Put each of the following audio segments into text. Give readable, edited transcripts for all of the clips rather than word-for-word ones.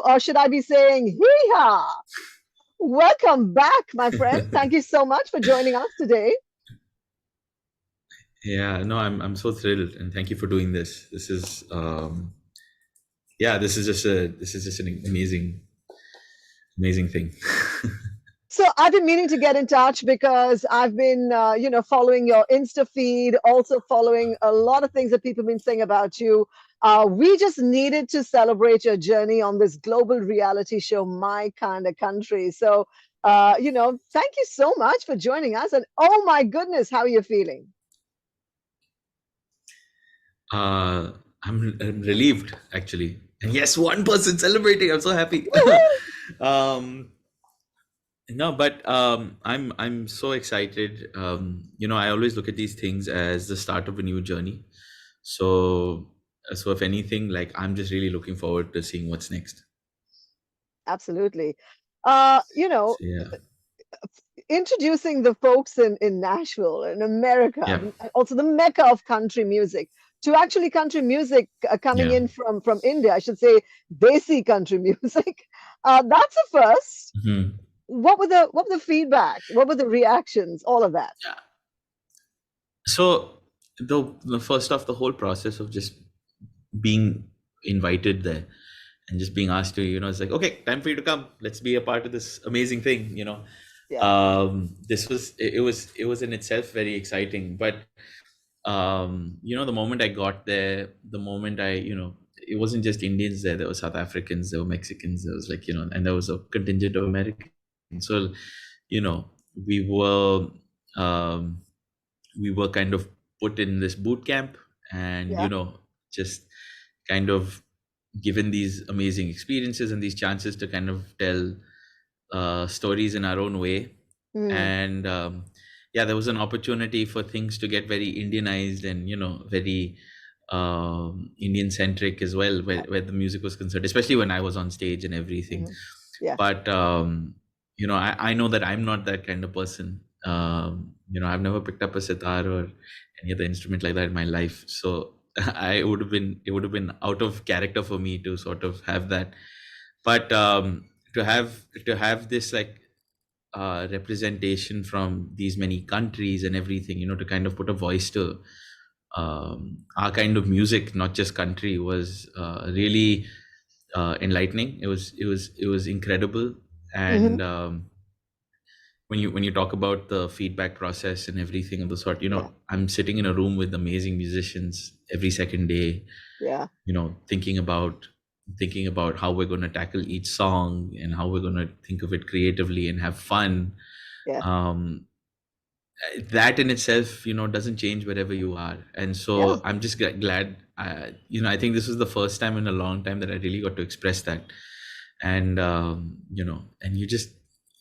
or should I be saying hee-haw? Welcome back, my friend. Thank you so much for joining us today. Yeah, no, I'm so thrilled, and thank you for doing this. This is yeah, this is just an amazing thing. So I've been meaning to get in touch because I've been, following your Insta feed, also following a lot of things that people have been saying about you. We just needed to celebrate your journey on this global reality show, My Kind of Country. So, thank you so much for joining us. And oh my goodness, how are you feeling? Uh, I'm relieved actually, and yes, one person celebrating. I'm so happy. um, no, but I'm so excited. I always look at these things as the start of a new journey. So if anything, like I'm just really looking forward to seeing what's next. Absolutely. Uh, you know, So yeah, Introducing the folks in Nashville, in yeah, America, also the mecca of country music, to actually country music coming yeah. in from India, I should say, Desi country music. That's a first. Mhm. What were the feedback? What were the reactions? All of that. Yeah. So the first off, the whole process of just being invited there and just being asked to, it's like, okay, time for you to come. Let's be a part of this amazing thing. Yeah, It was in itself very exciting. But the moment I got there, the moment it wasn't just Indians there. There were South Africans, there were Mexicans, there was and there was a contingent of Americans. So, you know, we were um, we were kind of put in this boot camp, and yeah. just kind of given these amazing experiences and these chances to kind of tell stories in our own way. Mm, And yeah, there was an opportunity for things to get very Indianized and very Indian centric as well, yeah, where the music was concerned, especially when I was on stage and everything. mhm, yeah. But I know that I'm not that kind of person. I've never picked up a sitar or any other instrument like that in my life. So it would have been out of character for me to sort of have that. But to have this like representation from these many countries and everything, to kind of put a voice to our kind of music, not just country, was really enlightening. It was incredible. Hmm. And when you talk about the feedback process and everything of the sort, Yeah, I'm sitting in a room with amazing musicians every second day, yeah, thinking about how we're going to tackle each song and how we're going to think of it creatively and have fun. yeah, um that in itself doesn't change wherever you are. And yeah. so I'm just glad. I think this was the first time in a long time that I really got to express that. And and you just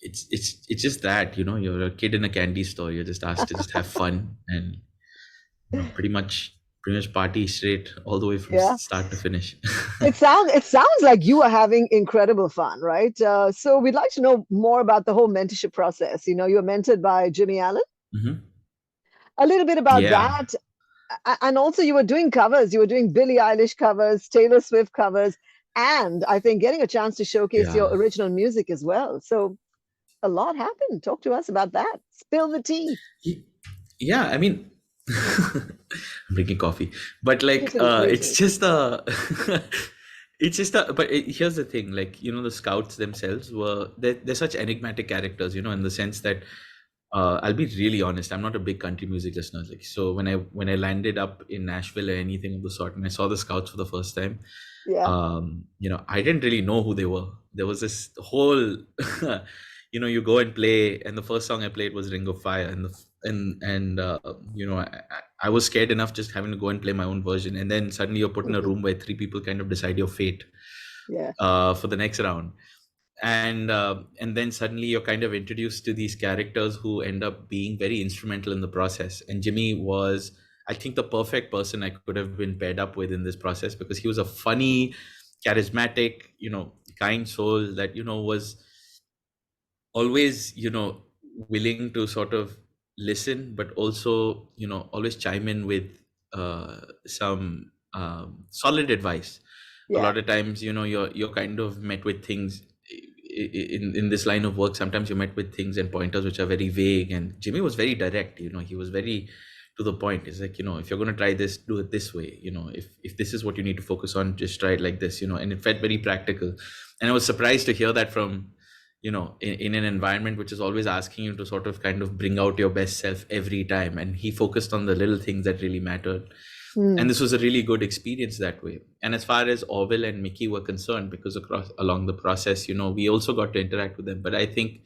it's just that you're a kid in a candy store. You're just asked to just have fun and pretty much party straight all the way from Yeah. start to finish. It sounds like you are having incredible fun, right? So we'd like to know more about the whole mentorship process. You were mentored by Jimmy Allen. Hmm. A little bit about Yeah, that, and also you were doing covers. You were doing Billie Eilish covers, Taylor Swift covers, and I think getting a chance to showcase yeah. your original music as well. So a lot happened. Talk to us about that. Spill the tea. Ye- Yeah, I mean, I'm drinking coffee, but Me like, too. Me it's too. just here's the thing, like, the scouts themselves they're such enigmatic characters, in the sense that, I'll be really honest, I'm not a big country music listener. Like, so when I landed up in Nashville or anything of the sort, and I saw the scouts for the first time, Yeah. I didn't really know who they were. There was this whole, you go and play, and the first song I played was Ring of Fire, and I was scared enough just having to go and play my own version, and then suddenly you're put in a room where three people kind of decide your fate Yeah. for the next round. And then suddenly you're kind of introduced to these characters who end up being very instrumental in the process. And Jimmy was, I think, the perfect person I could have been paired up with in this process, because he was a funny, charismatic, kind soul that was always willing to sort of listen, but also always chime in with some solid advice. A Yeah. lot of times, you're kind of met with things in this line of work. Sometimes you're met with things and pointers which are very vague, and Jimmy was very direct. He was very to the point. It's like, if you're going to try this, do it this way. If this is what you need to focus on, just try it like this. And it felt very practical. And I was surprised to hear that from, in an environment which is always asking you to sort of kind of bring out your best self every time. And he focused on the little things that really mattered. And this was a really good experience that way. And as far as Orville and Mickey were concerned, because along the process, we also got to interact with them. But I think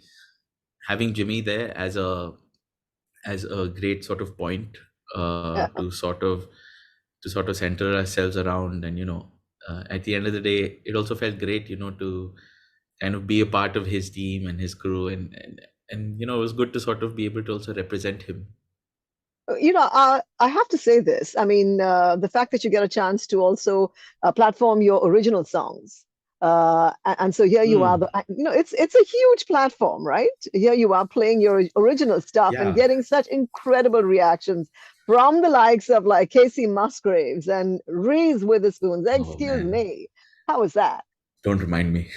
having Jimmy there as a great sort of point to sort of center ourselves around, and at the end of the day, it also felt great, to kind of be a part of his team and his crew, and it was good to sort of be able to also represent him. I have to say this. I mean, the fact that you get a chance to also platform your original songs. And so here you are, it's a huge platform, right? Here you are playing your original stuff and getting such incredible reactions from the likes of like Casey Musgraves and Reese Witherspoon. Excuse me. How was that? Don't remind me.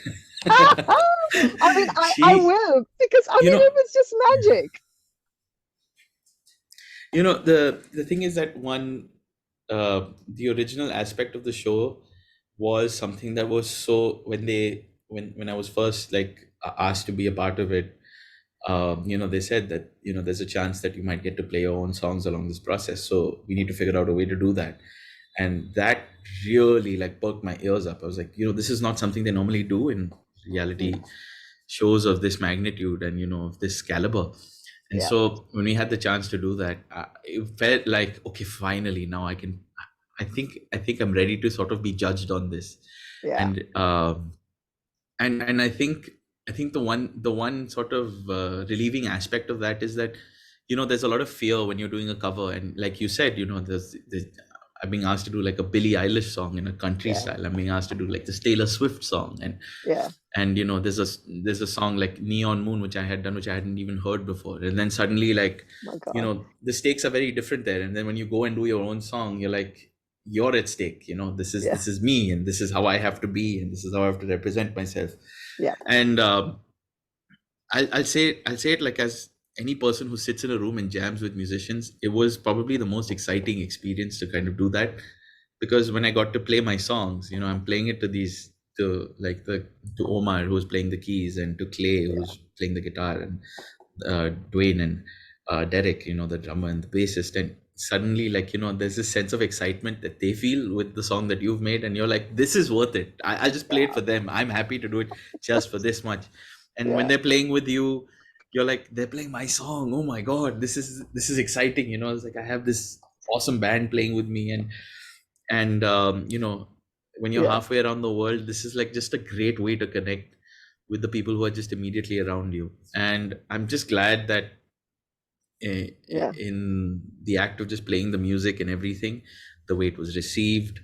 I mean, I will, because it was just magic. The thing is that the original aspect of the show was something that was so, when I was first like asked to be a part of it, they said that, there's a chance that you might get to play your own songs along this process. So we need to figure out a way to do that. And that really like perked my ears up. I was like, this is not something they normally do in reality shows of this magnitude and, of this caliber. And so when we had the chance to do that, it felt like, okay, finally now I think I'm ready to sort of be judged on this. And I think the one sort of relieving aspect of that is that, there's a lot of fear when you're doing a cover. And like you said, I'm being asked to do like a Billie Eilish song in a country style. I'm being asked to do like this Taylor Swift song, and there's a song like Neon Moon which I had done, which I hadn't even heard before. And then suddenly like the stakes are very different there. And then when you go and do your own song, you're like, you're at stake. This is me, and this is how I have to be, and this is how I have to represent myself. And I'll say it like, as any person who sits in a room and jams with musicians, it was probably the most exciting experience to kind of do that. Because when I got to play my songs, I'm playing it to Omar, who's playing the keys, and to Clay, who's playing the guitar, and Dwayne and Derek, the drummer and the bassist. And suddenly, like, there's this sense of excitement that they feel with the song that you've made, and you're like, this is worth it. I'll just play it for them. I'm happy to do it just for this much. And when they're playing with you, you're like, they're playing my song. Oh my God, this is exciting. It's like, I have this awesome band playing with me, and when you're halfway around the world, this is like just a great way to connect with the people who are just immediately around you. And I'm just glad that in the act of just playing the music and everything, the way it was received,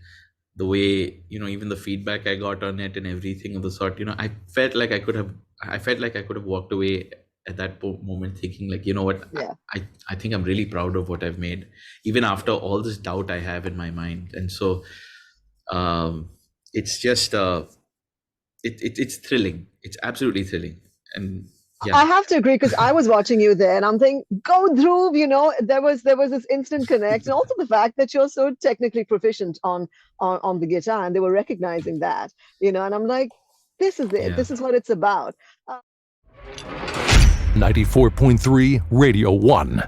the way, even the feedback I got on it and everything of the sort, I felt like I could have walked away at that moment thinking like, what, I think I'm really proud of what I've made, even after all this doubt I have in my mind. And so it's just it's thrilling. It's absolutely thrilling. And I have to agree, because I was watching you there and I'm thinking, go Dhruv, there was this instant connect. And also the fact that you're so technically proficient on the guitar, and they were recognizing that, and I'm like, this is it. This is what it's about. 94.3 Radio 1.